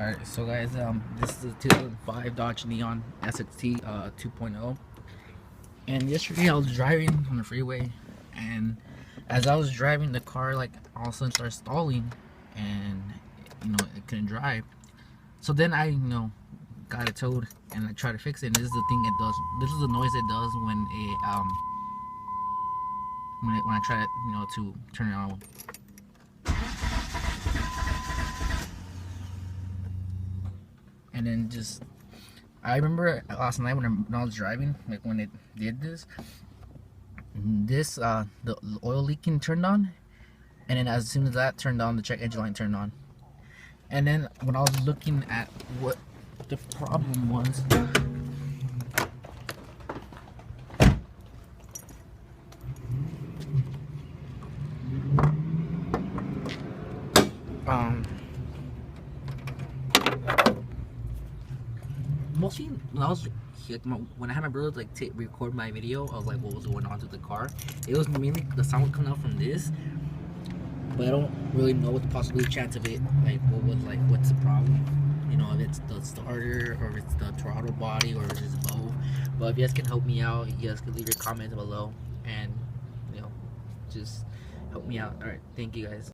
Alright, so guys, this is a 2005 Dodge Neon SXT 2.0. And yesterday I was driving on the freeway, and as I was driving, the car like all of a sudden started stalling, and it couldn't drive. So then I got it towed and I tried to fix it. And this is the thing it does. This is the noise it does when when I try to turn it on. And then I remember last night when I was driving, like when it did this, the oil leaking turned on, and then as soon as that turned on, the check engine light turned on. And then when I was looking at what the problem was, mostly when I had my brother record my video of like what was going on to the car, it was mainly the sound would come out from this, but I don't really know what the possible chance of it, what's the problem, if it's the starter or if it's the throttle body or if it's both. But if you guys can help me out, you guys can leave your comments below and just help me out. All right, thank you guys.